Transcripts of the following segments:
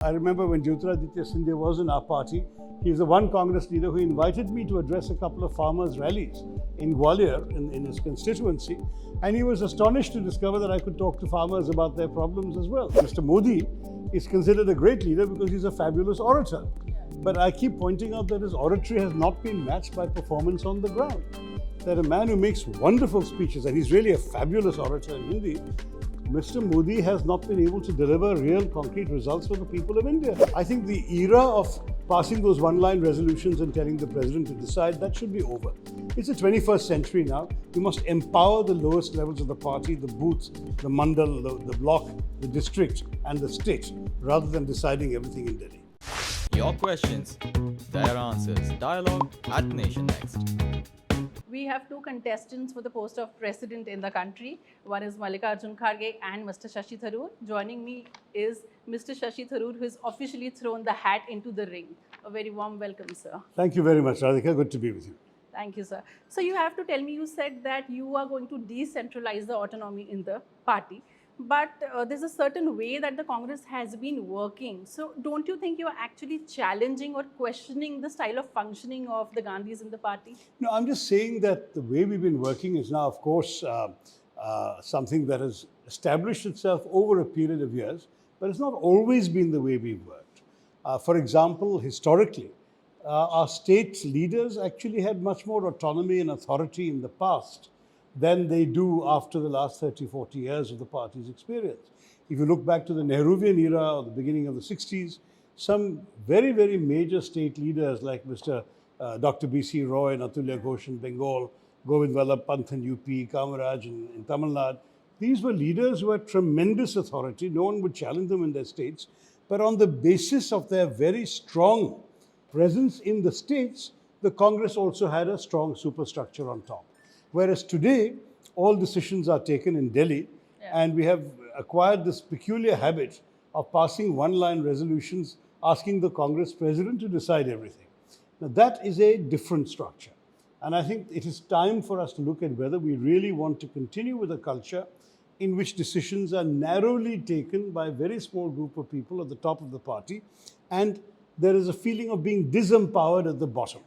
I remember when Jyotiraditya Scindia was in our party, he's the one Congress leader who invited me to address a couple of farmers' rallies in Gwalior, in his constituency. And he was astonished to discover that I could talk to farmers about their problems as well. Mr. Modi is considered a great leader because he's a fabulous orator. But I keep pointing out that his oratory has not been matched by performance on the ground. That a man who makes wonderful speeches, and he's really a fabulous orator in Hindi, Mr. Modi has not been able to deliver real concrete results for the people of India. I think the era of passing those one-line resolutions and telling the president to decide, that should be over. It's the 21st century now. You must empower the lowest levels of the party, the booth, the mandal, the block, the district and the state, rather than deciding everything in Delhi. Your questions, their answers. Dialogue at Nation Next. We have two contestants for the post of president in the country. One is Mallikarjun Kharge and Mr. Shashi Tharoor. Joining me is Mr. Shashi Tharoor, who has officially thrown the hat into the ring. A very warm welcome, sir. Thank you very much, Radhika. Good to be with you. Thank you, sir. So you have to tell me, you said that you are going to decentralize the autonomy in the party. But there's a certain way that the Congress has been working. So don't you think you're actually challenging or questioning the style of functioning of the Gandhis in the party? No, I'm just saying that the way we've been working is now, of course, something that has established itself over a period of years, but it's not always been the way we've worked. For example, historically, our state leaders actually had much more autonomy and authority in the past than they do after the last 30, 40 years of the party's experience. If you look back to the Nehruvian era or the beginning of the 60s, some very, very major state leaders like Dr. B.C. Roy and Atulya Ghosh in Bengal, Govind Vallabh Pant in UP, Kamaraj in Tamil Nadu, these were leaders who had tremendous authority. No one would challenge them in their states. But on the basis of their very strong presence in the states, the Congress also had a strong superstructure on top. Whereas today, all decisions are taken in Delhi, and we have acquired this peculiar habit of passing one-line resolutions asking the Congress president to decide everything. Now, that is a different structure. And I think it is time for us to look at whether we really want to continue with a culture in which decisions are narrowly taken by a very small group of people at the top of the party, and there is a feeling of being disempowered at the bottom.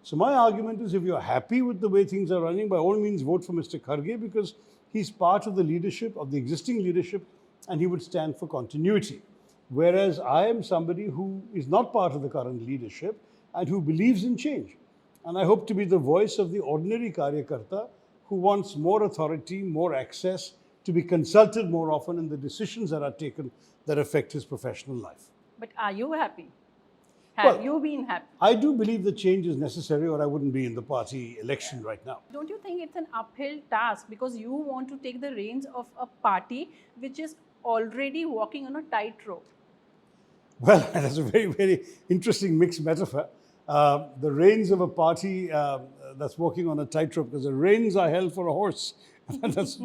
So my argument is, if you're happy with the way things are running, by all means vote for Mr. Kharge, because he's part of the leadership, of the existing leadership, and he would stand for continuity. Whereas I am somebody who is not part of the current leadership and who believes in change. And I hope to be the voice of the ordinary Karyakarta who wants more authority, more access, to be consulted more often in the decisions that are taken that affect his professional life. But are you happy? Have you been happy? I do believe the change is necessary, or I wouldn't be in the party election right now. Don't you think it's an uphill task, because you want to take the reins of a party which is already walking on a tightrope? Well, that's a very, very interesting mixed metaphor. The reins of a party that's walking on a tightrope, because the reins are held for a horse. That's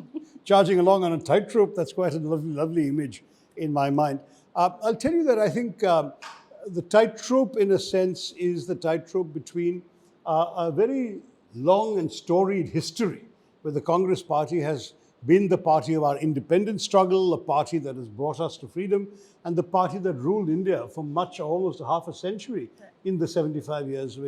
charging along on a tightrope. That's quite a lovely, lovely image in my mind. I'll tell you that I think the tightrope, in a sense, is the tightrope between a very long and storied history where the Congress party has been the party of our independence struggle, a party that has brought us to freedom, and the party that ruled India for almost half a century in the 75 years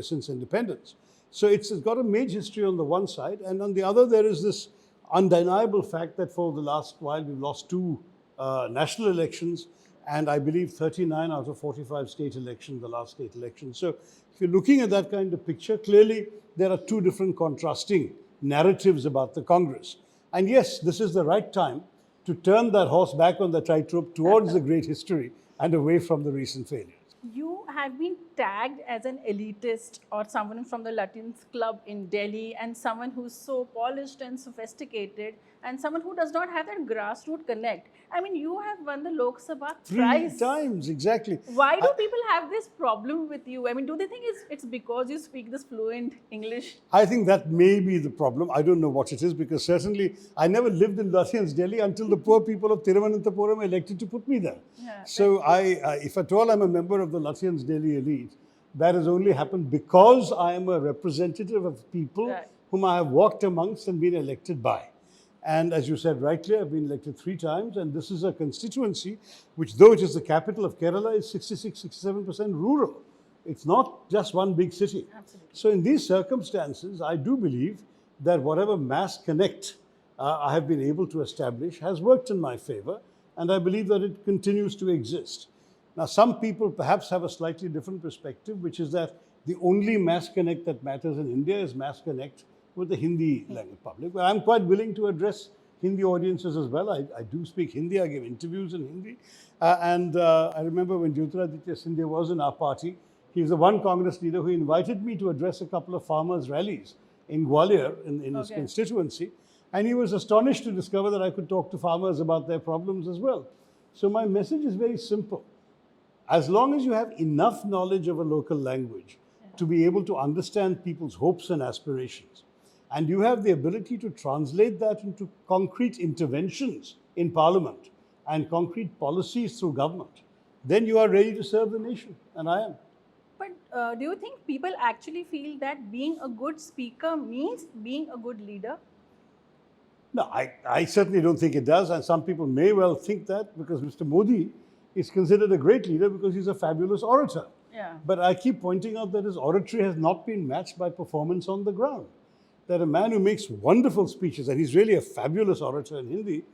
since independence. So it's got a major history on the one side, and on the other there is this undeniable fact that for the last while we've lost two national elections, and I believe 39 out of 45 state elections, the last state election. So if you're looking at that kind of picture, clearly there are two different contrasting narratives about the Congress. And yes, this is the right time to turn that horse back on the tightrope towards the great history and away from the recent failures. You have been tagged as an elitist or someone from the Latins club in Delhi, and someone who's so polished and sophisticated, and someone who does not have that grassroots connect. I mean, you have won the Lok Sabha thrice. 3 times, exactly. Why do people have this problem with you? I mean, do they think it's because you speak this fluent English? I think that may be the problem. I don't know what it is, because certainly I never lived in Latins Delhi until the poor people of Thiruvananthapuram elected to put me there. Yeah, so if at all I'm a member of the Latins Delhi elite, that has only happened because I am a representative of people whom I have walked amongst and been elected by. And as you said rightly, I've been elected 3 times, and this is a constituency which, though it is the capital of Kerala, is 66, 67% rural. It's not just one big city. Absolutely. So in these circumstances, I do believe that whatever mass connect I have been able to establish has worked in my favor, and I believe that it continues to exist. Now, some people perhaps have a slightly different perspective, which is that the only mass connect that matters in India is mass connect with the Hindi language public. But I'm quite willing to address Hindi audiences as well. I do speak Hindi, I give interviews in Hindi. I remember when Jyotiraditya Scindia was in our party, he's the one Congress leader who invited me to address a couple of farmers' rallies in Gwalior, in his constituency. And he was astonished to discover that I could talk to farmers about their problems as well. So my message is very simple. As long as you have enough knowledge of a local language to be able to understand people's hopes and aspirations, and you have the ability to translate that into concrete interventions in parliament and concrete policies through government, then you are ready to serve the nation, and I am. But do you think people actually feel that being a good speaker means being a good leader? No, I certainly don't think it does, and some people may well think that because Mr. Modi is considered a great leader because he's a fabulous orator. Yeah. But I keep pointing out that his oratory has not been matched by performance on the ground. That a man who makes wonderful speeches, and he's really a fabulous orator in Hindi,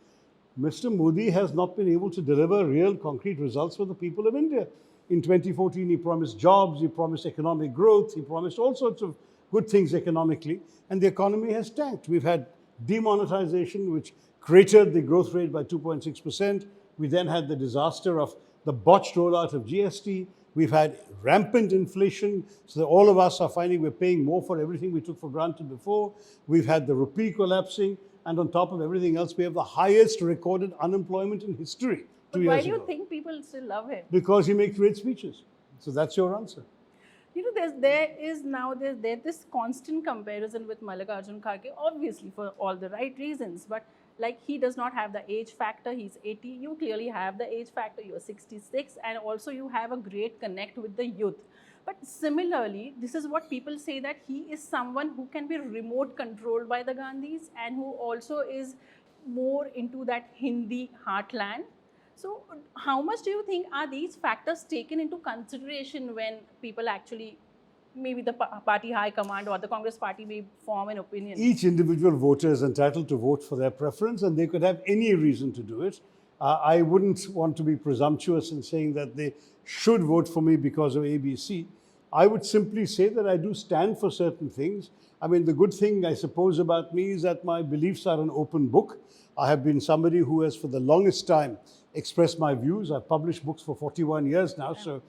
Mr. Modi has not been able to deliver real concrete results for the people of India. In 2014, he promised jobs, he promised economic growth, he promised all sorts of good things economically, and the economy has tanked. We've had demonetization, which cratered the growth rate by 2.6%. We then had the disaster of the botched rollout of GST. We've had rampant inflation, so that all of us are finding we're paying more for everything we took for granted before. We've had the rupee collapsing, and on top of everything else, we have the highest recorded unemployment in history. But why do you think people still love him? Because he makes great speeches. So that's your answer. You know, there's this constant comparison with Mallikarjun Kharge, obviously for all the right reasons, but like he does not have the age factor, he's 80, you clearly have the age factor, you're 66, and also you have a great connect with the youth. But similarly, this is what people say, that he is someone who can be remote controlled by the Gandhis and who also is more into that Hindi heartland. So how much do you think are these factors taken into consideration when people actually, maybe the party high command or the Congress party may form an opinion? Each individual voter is entitled to vote for their preference, and they could have any reason to do it. I wouldn't want to be presumptuous in saying that they should vote for me because of ABC. I would simply say that I do stand for certain things. I mean, the good thing, I suppose, about me is that my beliefs are an open book. I have been somebody who has, for the longest time, expressed my views. I've published books for 41 years now, so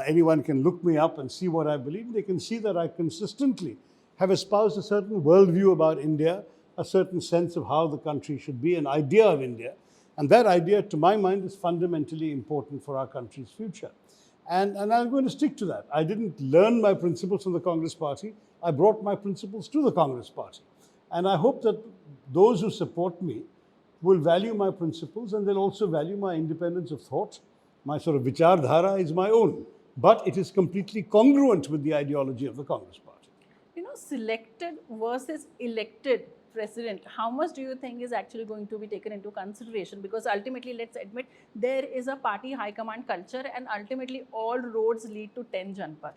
anyone can look me up and see what I believe. They can see that I consistently have espoused a certain worldview about India, a certain sense of how the country should be, an idea of India. And that idea, to my mind, is fundamentally important for our country's future. And I'm going to stick to that. I didn't learn my principles from the Congress party. I brought my principles to the Congress party. And I hope that those who support me will value my principles, and they'll also value my independence of thought. My sort of vichardhara is my own, but it is completely congruent with the ideology of the Congress party. You know, selected versus elected president, how much do you think is actually going to be taken into consideration? Because ultimately, let's admit, there is a party high command culture, and ultimately all roads lead to 10 Janpad.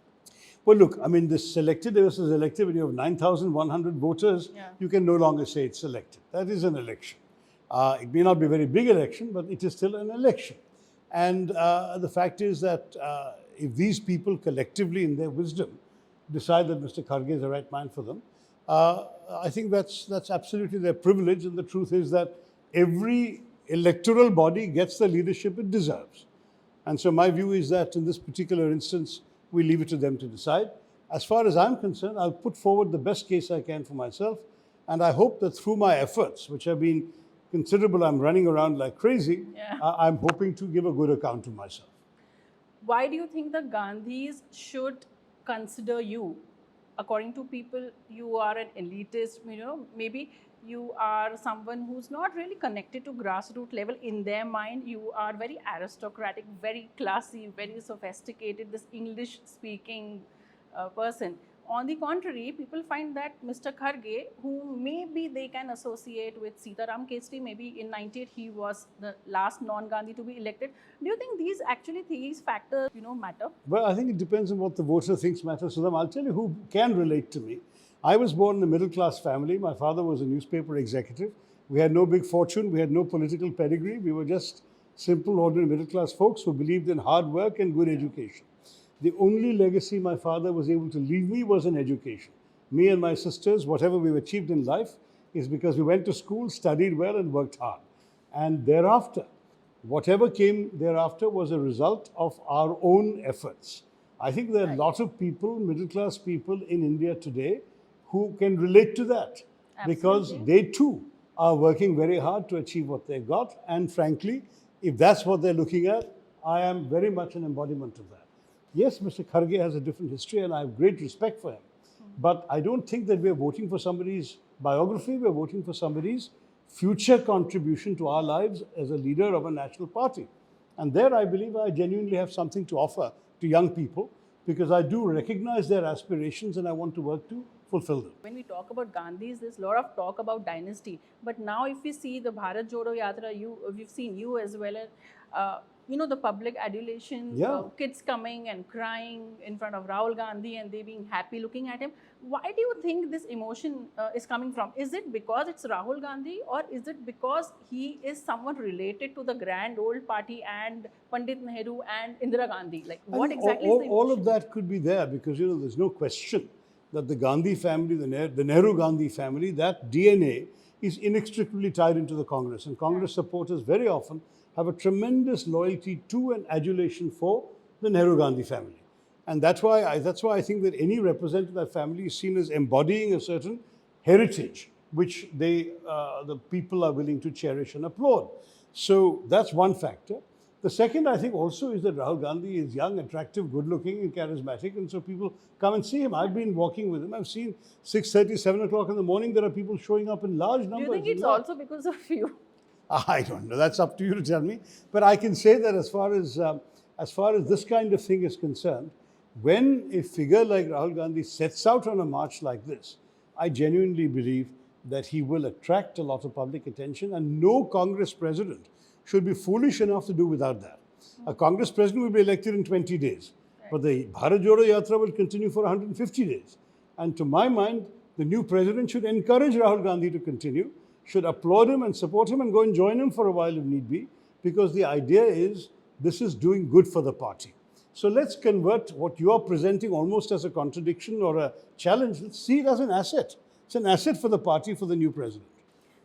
Well, look, I mean, this selected versus elected, when you have 9,100 voters, you can no longer say it's selected. That is an election. It may not be a very big election, but it is still an election. And the fact is that if these people collectively, in their wisdom, decide that Mr. Kharge is the right man for them, I think that's absolutely their privilege. And the truth is that every electoral body gets the leadership it deserves. And so my view is that in this particular instance, we leave it to them to decide. As far as I'm concerned, I'll put forward the best case I can for myself. And I hope that through my efforts, which have been considerable, I'm running around like crazy, I'm hoping to give a good account of myself. Why do you think the Gandhis should consider you? According to people, you are an elitist, you know, maybe you are someone who's not really connected to grassroots level. In their mind, you are very aristocratic, very classy, very sophisticated, this English speaking person. On the contrary, people find that Mr. Kharge, who maybe they can associate with Sitaram Kesri, maybe in 98 he was the last non-Gandhi to be elected. Do you think these factors, matter? Well, I think it depends on what the voter thinks matters to them. I'll tell you who can relate to me. I was born in a middle-class family. My father was a newspaper executive. We had no big fortune. We had no political pedigree. We were just simple, ordinary middle-class folks who believed in hard work and good education. The only legacy my father was able to leave me was an education. Me and my sisters, whatever we've achieved in life, is because we went to school, studied well, and worked hard. And thereafter, whatever came thereafter was a result of our own efforts. I think there are a lot of people, middle-class people in India today who can relate to that. Because they too are working very hard to achieve what they got. And frankly, if that's what they're looking at, I am very much an embodiment of that. Yes, Mr. Kharge has a different history and I have great respect for him. But I don't think that we're voting for somebody's biography, we're voting for somebody's future contribution to our lives as a leader of a national party. And there I believe I genuinely have something to offer to young people because I do recognize their aspirations and I want to work to fulfill them. When we talk about Gandhis, there's a lot of talk about dynasty. But now if we see the Bharat Jodo Yatra, we've seen you as well as, the public adulation, kids coming and crying in front of Rahul Gandhi and they being happy looking at him. Why do you think this emotion is coming from? Is it because it's Rahul Gandhi or is it because he is someone related to the grand old party and Pandit Nehru and Indira Gandhi? Like what exactly is the emotion? All of that could be there because, there's no question that the Gandhi family, the Nehru-Gandhi family, that DNA is inextricably tied into the Congress. And Congress supporters very often have a tremendous loyalty to and adulation for the Nehru-Gandhi family. And that's why I think that any representative of that family is seen as embodying a certain heritage, which the people are willing to cherish and applaud. So that's one factor. The second, I think, also is that Rahul Gandhi is young, attractive, good-looking and charismatic, and so people come and see him. I've been walking with him. I've seen 6:30, 7 o'clock in the morning, there are people showing up in large numbers. Do you think it's also because of you? I don't know. That's up to you to tell me. But I can say that as far as this kind of thing is concerned, when a figure like Rahul Gandhi sets out on a march like this, I genuinely believe that he will attract a lot of public attention, and no Congress president should be foolish enough to do without that. A Congress president will be elected in 20 days, but the Bharat Jodo Yatra will continue for 150 days. And to my mind, the new president should encourage Rahul Gandhi to continue, should applaud him and support him and go and join him for a while if need be, because the idea is this is doing good for the party. So let's convert what you are presenting almost as a contradiction or a challenge. Let's see it as an asset. It's an asset for the party, for the new president.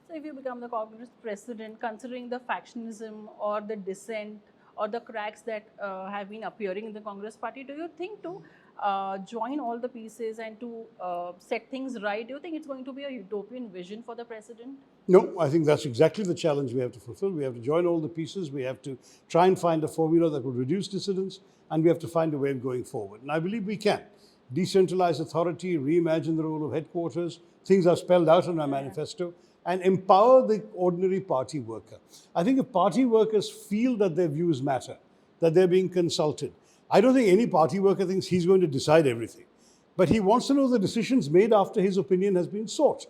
So if you become the Congress president, considering the factionism or the dissent or the cracks that have been appearing in the Congress party, do you think to join all the pieces and to set things right, do you think it's going to be a utopian vision for the president? No, I think that's exactly the challenge we have to fulfill. We have to join all the pieces. We have to try and find a formula that will reduce dissidence, and we have to find a way of going forward. And I believe we can. Decentralize authority, reimagine the role of headquarters, things are spelled out in our manifesto, and empower the ordinary party worker. I think if party workers feel that their views matter, that they're being consulted, I don't think any party worker thinks he's going to decide everything. But he wants to know the decisions made after his opinion has been sought.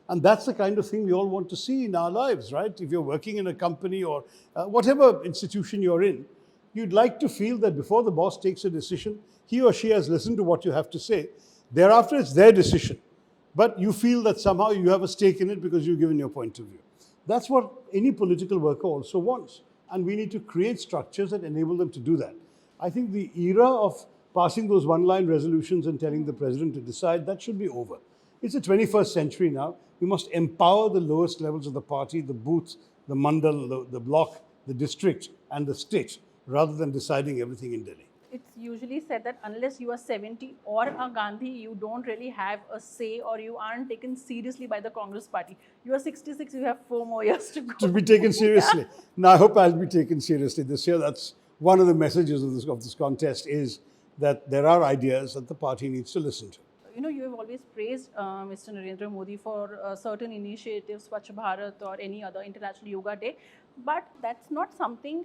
And that's the kind of thing we all want to see in our lives, right? If you're working in a company or whatever institution you're in, you'd like to feel that before the boss takes a decision, he or she has listened to what you have to say. Thereafter, it's their decision. But you feel that somehow you have a stake in it because you've given your point of view. That's what any political worker also wants. And we need to create structures that enable them to do that. I think the era of passing those one-line resolutions and telling the president to decide, that should be over. It's the 21st century now. We must empower the lowest levels of the party, the booth, the mandal, the block, the district, and the state, rather than deciding everything in Delhi. It's usually said that unless you are 70 or a Gandhi, you don't really have a say or you aren't taken seriously by the Congress party. You are 66, you have 4 more years to go. To be taken seriously. Now, I hope I'll be taken seriously this year. That's one of the messages of this contest, is that there are ideas that the party needs to listen to. You have always praised Mr. Narendra Modi for certain initiatives, Swachh Bharat or any other International Yoga Day. But that's not something,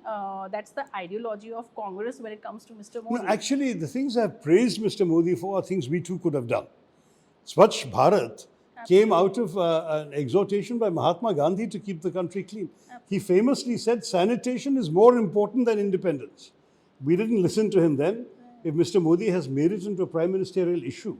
that's the ideology of Congress when it comes to Mr. Modi. No, actually, the things I've praised Mr. Modi for are things we too could have done. Swachh Bharat came out of an exhortation by Mahatma Gandhi to keep the country clean. He famously said, sanitation is more important than independence. We didn't listen to him then. If Mr. Modi has made it into a prime ministerial issue,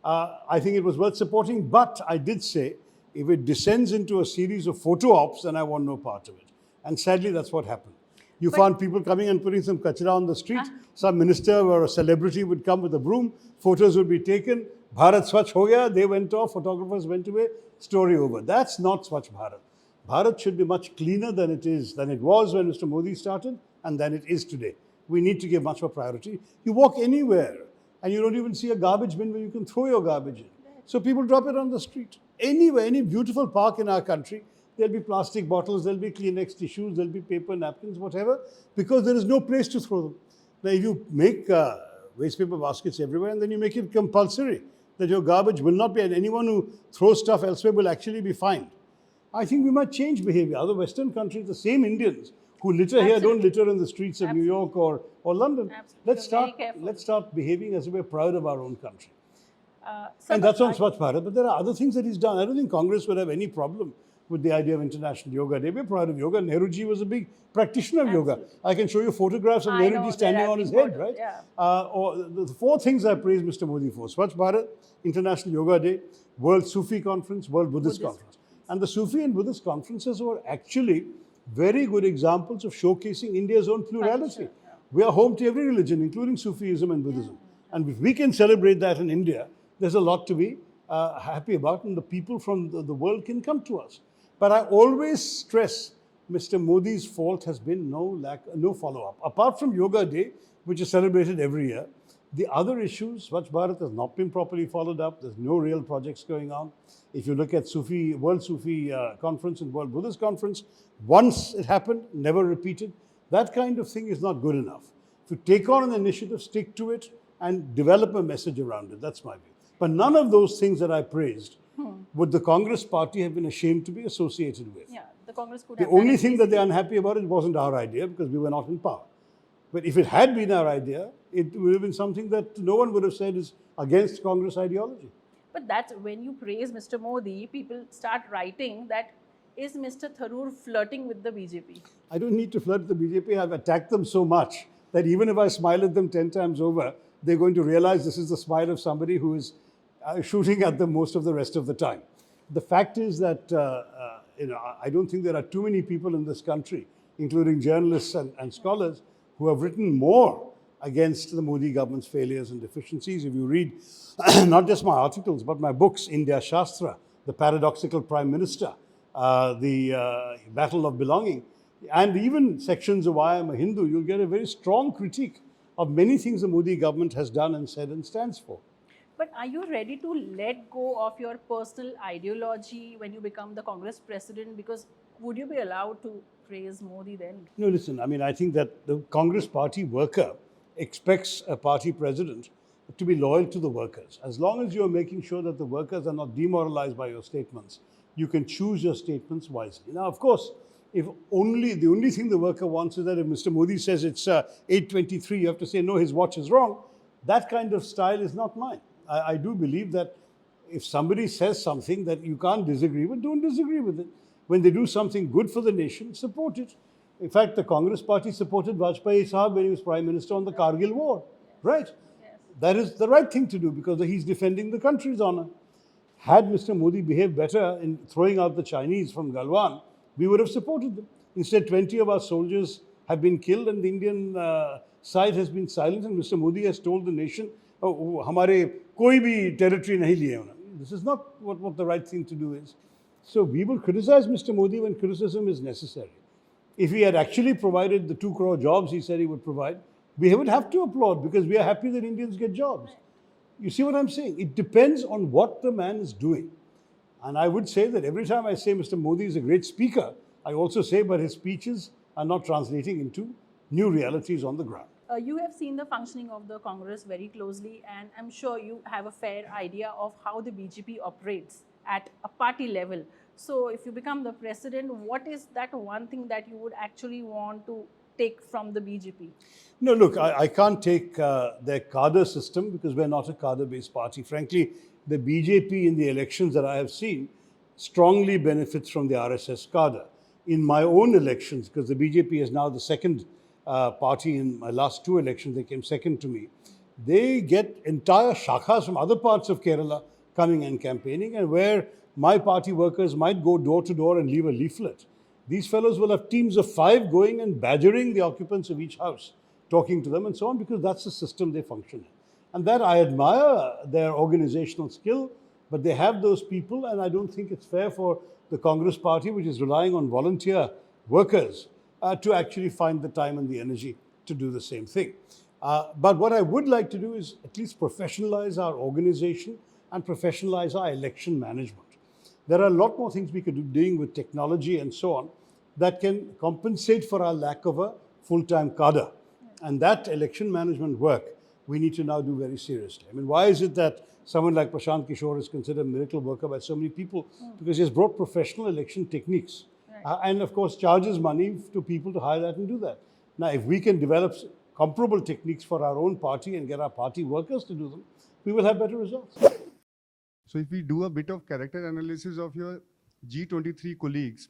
I think it was worth supporting. But I did say, if it descends into a series of photo ops, then I want no part of it. And sadly, that's what happened. You found people coming and putting some kachra on the street. Some minister or a celebrity would come with a broom. Photos would be taken. Bharat Swachh ho gaya. They went off. Photographers went away. Story over. That's not Swachh Bharat. Bharat should be much cleaner than it was when Mr. Modi started, and than it is today. We need to give much more priority. You walk anywhere, and you don't even see a garbage bin where you can throw your garbage in. So people drop it on the street. Anywhere, any beautiful park in our country, there'll be plastic bottles, there'll be Kleenex tissues, there'll be paper napkins, whatever, because there is no place to throw them. Now, if you make waste paper baskets everywhere, and then you make it compulsory that your garbage will not be, and anyone who throws stuff elsewhere will actually be fined, I think we might change behavior. Other Western countries, the same Indians who litter here don't litter in the streets of New York or London. Let's start behaving as if we're proud of our own country. And that's on Swachh Bharat. But there are other things that he's done. I don't think Congress would have any problem with the idea of International Yoga Day. We're proud of yoga. Nehruji was a big practitioner of yoga. I can show you photographs of Nehruji standing on his head, right? Or the four things I praise Mr. Modi for: Swachh Bharat, International Yoga Day, World Sufi Conference, World Buddhist Conference. And the Sufi and Buddhist conferences were actually very good examples of showcasing India's own plurality. We are home to every religion, including Sufism and Buddhism. And if we can celebrate that in India, there's a lot to be happy about, and the people from the world can come to us. But I always stress Mr. Modi's fault has been no follow-up. Apart from Yoga Day, which is celebrated every year, the other issues, Swachh Bharat has not been properly followed up. There's no real projects going on. If you look at World Sufi Conference and World Buddhist Conference, once it happened, never repeated. That kind of thing is not good enough. To take on an initiative, stick to it, and develop a message around it. That's my view. But none of those things that I praised would the Congress party have been ashamed to be associated with. Yeah, the Congress could The have only thing that they're unhappy about it wasn't our idea, because we were not in power. But if it had been our idea, it would have been something that no one would have said is against Congress ideology. But that's when you praise Mr. Modi, people start writing that, is Mr. Tharoor flirting with the BJP? I don't need to flirt with the BJP. I've attacked them so much that even if I smile at them 10 times over, they're going to realize this is the smile of somebody who is shooting at them most of the rest of the time. The fact is that I don't think there are too many people in this country, including journalists and scholars, who have written more against the Modi government's failures and deficiencies. If you read not just my articles, but my books, India Shastra, The Paradoxical Prime Minister, The Battle of Belonging, and even sections of Why I'm a Hindu, you'll get a very strong critique of many things the Modi government has done and said and stands for. But are you ready to let go of your personal ideology when you become the Congress president? Because would you be allowed to praise Modi then? No, listen, I mean, I think that the Congress party worker expects a party president to be loyal to the workers. As long as you're making sure that the workers are not demoralized by your statements, you can choose your statements wisely. Now, of course, if the only thing the worker wants is that if Mr. Modi says it's 8:23, you have to say, no, his watch is wrong. That kind of style is not mine. I do believe that if somebody says something that you can't disagree with, don't disagree with it. When they do something good for the nation, support it. In fact, the Congress party supported Vajpayee Sahab when he was Prime Minister on the Kargil War, right? Yes. That is the right thing to do because he's defending the country's honor. Had Mr. Modi behaved better in throwing out the Chinese from Galwan, we would have supported them. Instead, 20 of our soldiers have been killed and the Indian side has been silent, and Mr. Modi has told the nation, हमारे कोई भी territory नहीं लिए उन्होंने. This is not what the right thing to do is. So we will criticize Mr. Modi when criticism is necessary. If he had actually provided the 2 crore jobs he said he would provide, we would have to applaud because we are happy that Indians get jobs. You see what I'm saying? It depends on what the man is doing. And I would say that every time I say Mr. Modi is a great speaker, I also say but his speeches are not translating into new realities on the ground. You have seen the functioning of the Congress very closely, and I'm sure you have a fair idea of how the BJP operates at a party level. So if you become the president, what is that one thing that you would actually want to take from the BJP? No, look, I can't take their cadre system because we're not a cadre-based party. Frankly, the BJP in the elections that I have seen strongly benefits from the RSS cadre. In my own elections, because the BJP is now the second party in my last two elections, they came second to me. They get entire shakhas from other parts of Kerala coming and campaigning, and where my party workers might go door to door and leave a leaflet, these fellows will have teams of 5 going and badgering the occupants of each house, talking to them and so on, because that's the system they function in. And that I admire their organizational skill, but they have those people, and I don't think it's fair for the Congress party, which is relying on volunteer workers, to actually find the time and the energy to do the same thing. But what I would like to do is at least professionalize our organization and professionalize our election management. There are a lot more things we could be doing with technology and so on that can compensate for our lack of a full-time cadre. And that election management work we need to now do very seriously. I mean, why is it that someone like Prashant Kishore is considered a miracle worker by so many people? Because he has brought professional election techniques. And of course charges money to people to hire that and do that. Now, if we can develop comparable techniques for our own party and get our party workers to do them, we will have better results. So if we do a bit of character analysis of your G23 colleagues,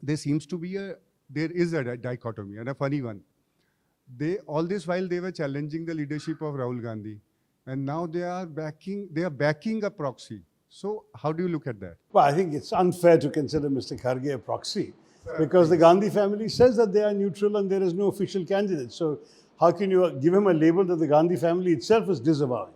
there is a dichotomy, and a funny one. All this while they were challenging the leadership of Rahul Gandhi, and now they are backing a proxy. So how do you look at that? Well, I think it's unfair to consider Mr. Kharge a proxy, because the Gandhi family says that they are neutral and there is no official candidate. So how can you give him a label that the Gandhi family itself is disavowing?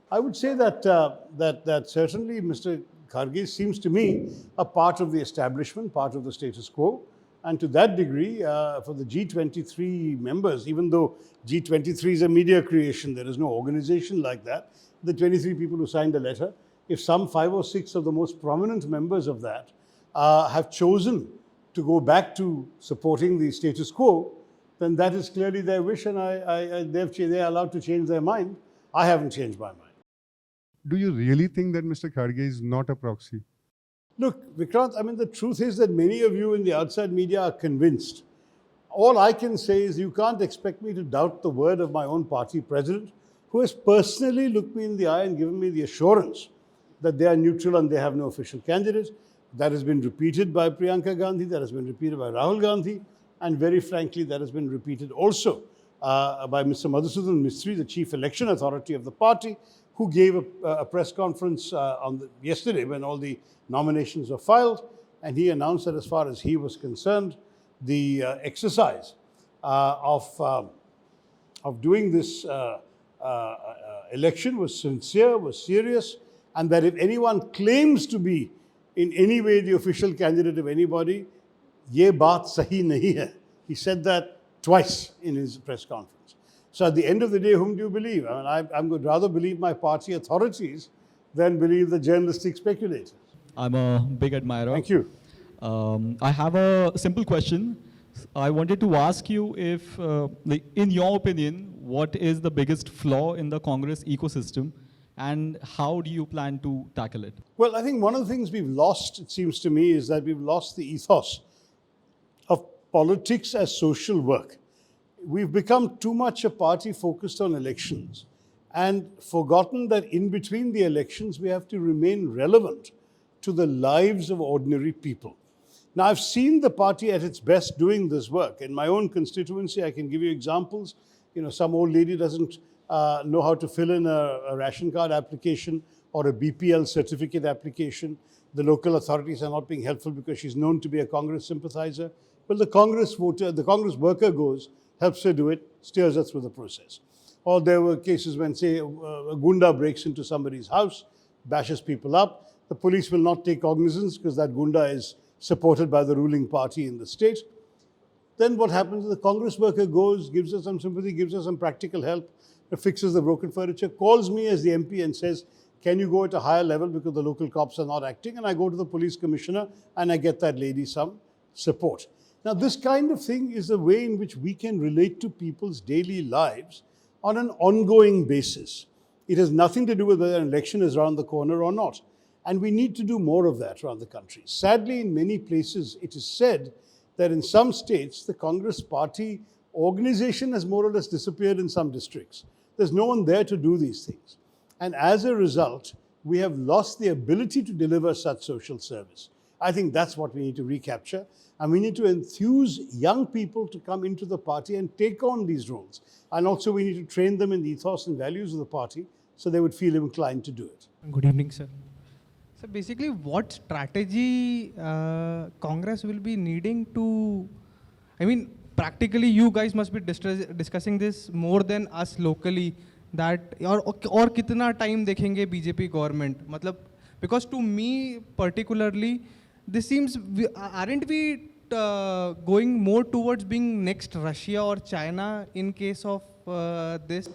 I would say that that certainly Mr. Kharge seems to me a part of the establishment, part of the status quo. And to that degree, for the G23 members, even though G23 is a media creation, there is no organization like that, the 23 people who signed a letter, if some 5 or 6 of the most prominent members of that have chosen to go back to supporting the status quo, then that is clearly their wish, and they're allowed to change their mind. I haven't changed my mind. Do you really think that Mr. Kharge is not a proxy? Look, Vikrant, I mean, the truth is that many of you in the outside media are convinced. All I can say is you can't expect me to doubt the word of my own party president, who has personally looked me in the eye and given me the assurance that they are neutral and they have no official candidate. That has been repeated by Priyanka Gandhi, that has been repeated by Rahul Gandhi, and very frankly, that has been repeated also by Mr. Madhusudan Mistry, the chief election authority of the party, who gave a press conference yesterday when all the nominations were filed, and he announced that as far as he was concerned, the exercise of doing this election was sincere, was serious, and that if anyone claims to be in any way the official candidate of anybody, ye baat sahi nahi hai. He said that twice in his press conference. So at the end of the day, whom do you believe? I mean, I would rather believe my party authorities than believe the journalistic speculators. I'm a big admirer. Thank you. I have a simple question. I wanted to ask you if, in your opinion, what is the biggest flaw in the Congress ecosystem, and how do you plan to tackle it? Well, I think one of the things we've lost, it seems to me, is that we've lost the ethos of politics as social work. We've become too much a party focused on elections and forgotten that in between the elections, we have to remain relevant to the lives of ordinary people. Now, I've seen the party at its best doing this work. In my own constituency, I can give you examples. You know, some old lady doesn't know how to fill in a ration card application or a BPL certificate application. The local authorities are not being helpful because she's known to be a Congress sympathizer. Well, the Congress voter, the Congress worker goes, helps her do it, steers her through the process. Or there were cases when, say, a gunda breaks into somebody's house, bashes people up. The police will not take cognizance because that gunda is supported by the ruling party in the state. Then what happens? The Congress worker goes, gives us some sympathy, gives us some practical help, fixes the broken furniture, calls me as the MP and says, can you go at a higher level because the local cops are not acting? And I go to the police commissioner and I get that lady some support. Now, this kind of thing is the way in which we can relate to people's daily lives on an ongoing basis. It has nothing to do with whether an election is around the corner or not. And we need to do more of that around the country. Sadly, in many places, it is said that in some states, the Congress party organization has more or less disappeared in some districts. There's no one there to do these things. And as a result, we have lost the ability to deliver such social service. I think that's what we need to recapture. And we need to enthuse young people to come into the party and take on these roles. And also we need to train them in the ethos and values of the party so they would feel inclined to do it. Good evening, sir. So basically, what strategy Congress will be needing to, I mean, practically you guys must be discussing this more than us locally, that or kitna time dekhenge BJP government, matlab, because to me particularly, this seems, aren't we going more towards being next Russia or China in case of this?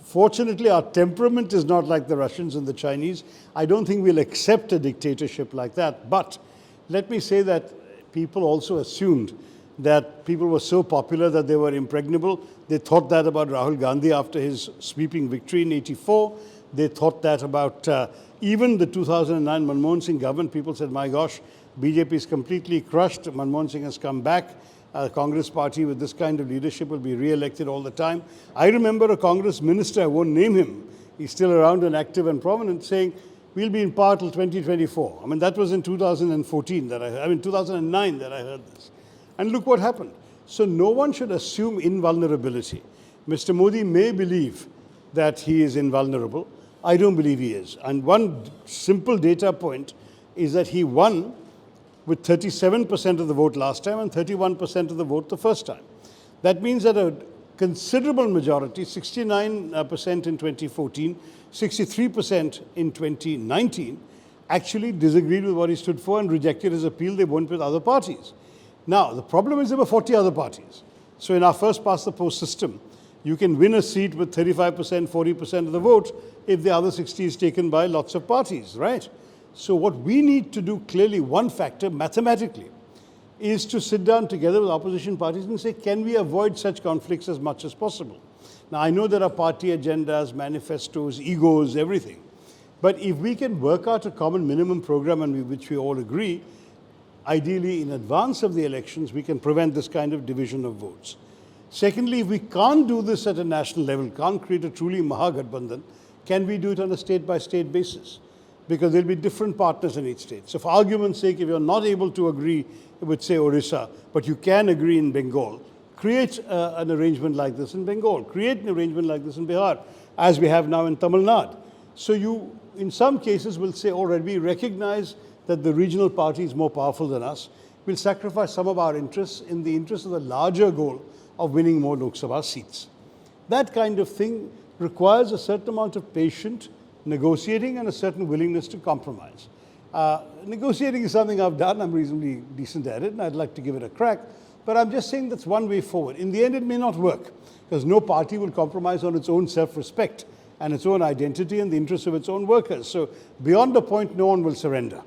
Fortunately, our temperament is not like the Russians and the Chinese. I don't think we'll accept a dictatorship like that. But let me say that people also assumed that people were so popular that they were impregnable. They thought that about Rahul Gandhi after his sweeping victory in '84. They thought that about even the 2009 Manmohan Singh government. People said, my gosh, BJP is completely crushed. Manmohan Singh has come back. Congress party with this kind of leadership will be re-elected all the time. I remember a Congress minister, I won't name him, he's still around and active and prominent, saying, we'll be in power till 2024. I mean, that was in 2014 2009 that I heard this. And look what happened. So no one should assume invulnerability. Mr. Modi may believe that he is invulnerable. I don't believe he is. And one simple data point is that he won with 37% of the vote last time and 31% of the vote the first time. That means that a considerable majority, 69% in 2014, 63% in 2019, actually disagreed with what he stood for and rejected his appeal. They went with other parties. Now, the problem is there were 40 other parties. So in our first past the post system, you can win a seat with 35%, 40% of the vote if the other 60 is taken by lots of parties, right? So what we need to do, clearly one factor mathematically, is to sit down together with opposition parties and say, can we avoid such conflicts as much as possible? Now, I know there are party agendas, manifestos, egos, everything. But if we can work out a common minimum program on which we all agree, ideally in advance of the elections, we can prevent this kind of division of votes. Secondly, if we can't do this at a national level, can't create a truly Mahagathbandhan, can we do it on a state-by-state basis? Because there'll be different partners in each state. So for argument's sake, if you're not able to agree with, say, Orissa, but you can agree in Bengal, create an arrangement like this in Bengal, create an arrangement like this in Bihar, as we have now in Tamil Nadu. So you, in some cases, will say, all right, we recognize that the regional party is more powerful than us. We'll sacrifice some of our interests in the interest of the larger goal of winning more Lok Sabha seats. That kind of thing requires a certain amount of patient negotiating and a certain willingness to compromise. Negotiating is something I've done. I'm reasonably decent at it, and I'd like to give it a crack. But I'm just saying that's one way forward. In the end, it may not work, because no party will compromise on its own self-respect and its own identity and the interests of its own workers. So beyond a point, no one will surrender.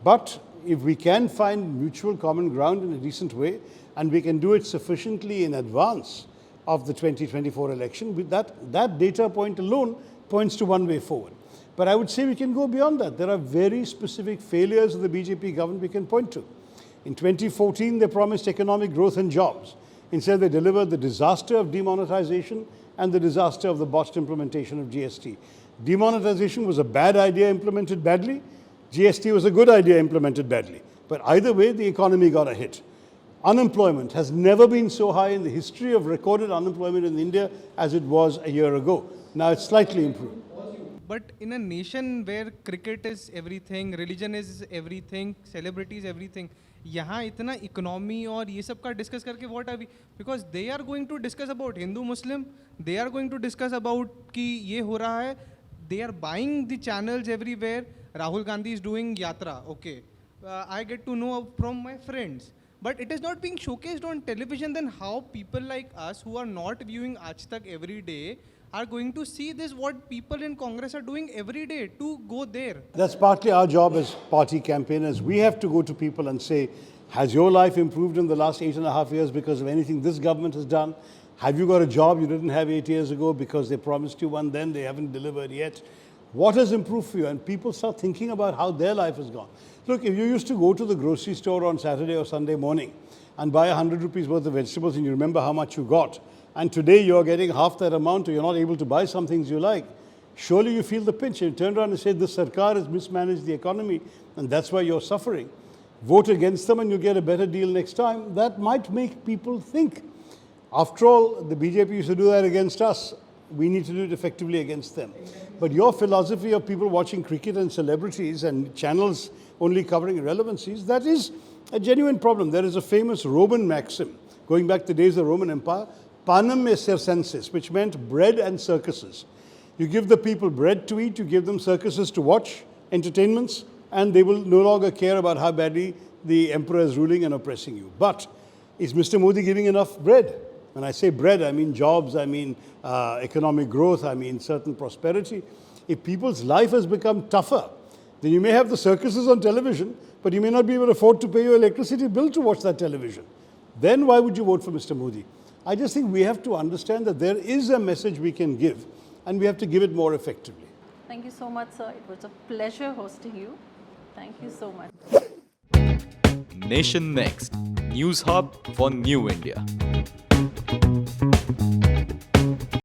But if we can find mutual common ground in a decent way, and we can do it sufficiently in advance of the 2024 election, with that data point alone points to one way forward. But I would say we can go beyond that. There are very specific failures of the BJP government we can point to. In 2014, they promised economic growth and jobs. Instead, they delivered the disaster of demonetization and the disaster of the botched implementation of GST. Demonetization was a bad idea implemented badly. GST was a good idea implemented badly. But either way, the economy got a hit. Unemployment has never been so high in the history of recorded unemployment in India as it was a year ago. Now it's slightly improved. But in a nation where cricket is everything, religion is everything, celebrity is everything, यहाँ इतना economy और ये सब का discuss करके what are we? Because they are going to discuss about Hindu Muslim, they are going to discuss about कि ये हो रहा है, they are buying the channels everywhere. Rahul Gandhi is doing Yatra, okay. I get to know from my friends. But it is not being showcased on television, then how people like us who are not viewing Aaj Tak every day are going to see this, what people in Congress are doing every day to go there. That's partly our job as party campaigners. We have to go to people and say, has your life improved in the last 8.5 years because of anything this government has done? Have you got a job you didn't have 8 years ago because they promised you one then, they haven't delivered yet? What has improved for you? And people start thinking about how their life has gone. Look, if you used to go to the grocery store on Saturday or Sunday morning and buy 100 rupees worth of vegetables and you remember how much you got, and today you're getting half that amount or you're not able to buy some things you like, surely you feel the pinch. And you turn around and say, this Sarkar has mismanaged the economy and that's why you're suffering. Vote against them and you get a better deal next time. That might make people think. After all, the BJP used to do that against us. We need to do it effectively against them. But your philosophy of people watching cricket and celebrities and channels only covering irrelevancies, that is a genuine problem. There is a famous Roman maxim, going back to the days of the Roman Empire, panem et circenses, which meant bread and circuses. You give the people bread to eat, you give them circuses to watch, entertainments, and they will no longer care about how badly the emperor is ruling and oppressing you. But is Mr. Modi giving enough bread? When I say bread, I mean jobs, I mean economic growth, I mean certain prosperity. If people's life has become tougher, then you may have the circuses on television, but you may not be able to afford to pay your electricity bill to watch that television. Then why would you vote for Mr. Modi? I just think we have to understand that there is a message we can give, and we have to give it more effectively. Thank you so much, sir. It was a pleasure hosting you. Thank you so much. Nation Next, News Hub for New India.